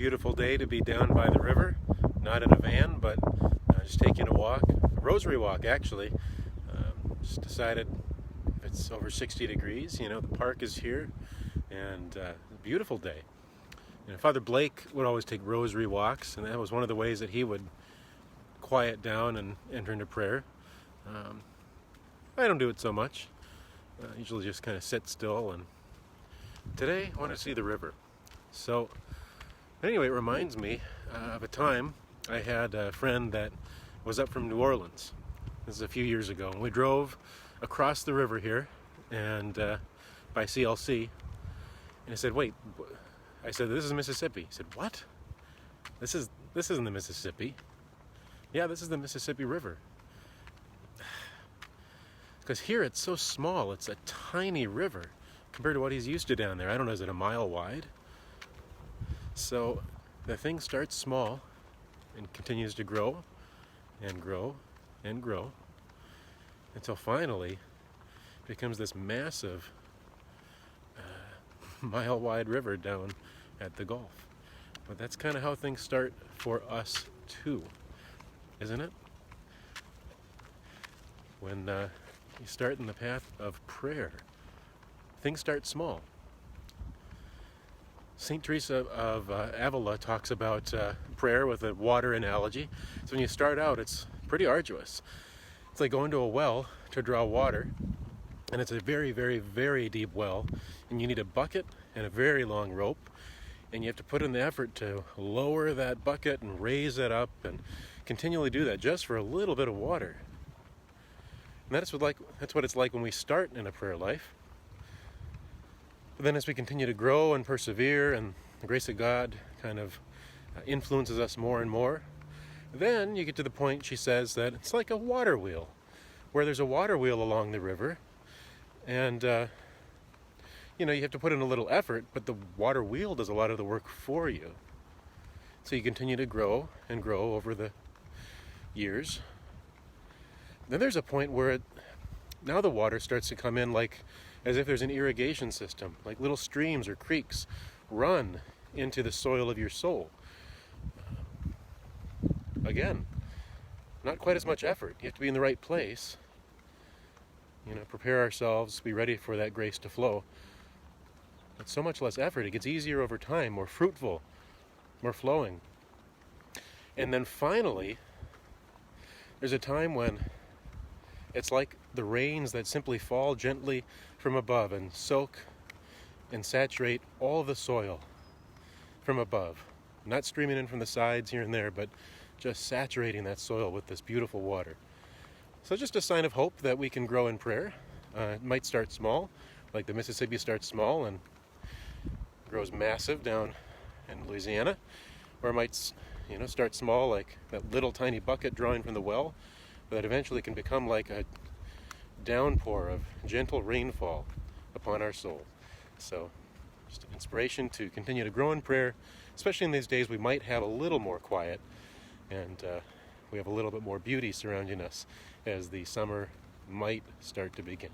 beautiful day to be down by the river, not in a van, but just taking a walk, a rosary walk actually. Just decided it's over 60 degrees, the park is here, and a beautiful day. Father Blake would always take rosary walks, and that was one of the ways that he would quiet down and enter into prayer. I don't do it so much. Usually just kind of sit still, and today I want to see the river. So anyway, it reminds me of a time I had a friend that was up from New Orleans. This is a few years ago, and we drove across the river here and by CLC, and I said, wait, I said, this is Mississippi. He said, what? This isn't the Mississippi. Yeah, this is the Mississippi River. Because here it's so small, it's a tiny river compared to what he's used to down there. I don't know, is it a mile wide? So the thing starts small and continues to grow and grow and grow until finally it becomes this massive mile wide river down at the Gulf. But that's kind of how things start for us too, isn't it? When you start in the path of prayer, things start small. St. Teresa of Avila talks about prayer with a water analogy. So when you start out, it's pretty arduous. It's like going to a well to draw water, and it's a very, very, very deep well, and you need a bucket and a very long rope, and you have to put in the effort to lower that bucket and raise it up and continually do that just for a little bit of water. And that's what it's like when we start in a prayer life. But then as we continue to grow and persevere, and the grace of God kind of influences us more and more, then you get to the point, she says, that it's like a water wheel, where there's a water wheel along the river, and you have to put in a little effort, but the water wheel does a lot of the work for you. So you continue to grow and grow over the years. Then there's a point where now the water starts to come in like as if there's an irrigation system, like little streams or creeks run into the soil of your soul. Again, not quite as much effort. You have to be in the right place. Prepare ourselves, be ready for that grace to flow. But so much less effort. It gets easier over time, more fruitful, more flowing. And then finally, there's a time when it's like the rains that simply fall gently from above and soak and saturate all of the soil from above. Not streaming in from the sides here and there, but just saturating that soil with this beautiful water. So just a sign of hope that we can grow in prayer. It might start small, like the Mississippi starts small and grows massive down in Louisiana, or it might start small like that little tiny bucket drawing from the well, but that eventually can become like a downpour of gentle rainfall upon our soul. So just an inspiration to continue to grow in prayer, especially in these days we might have a little more quiet, and we have a little bit more beauty surrounding us as the summer might start to begin.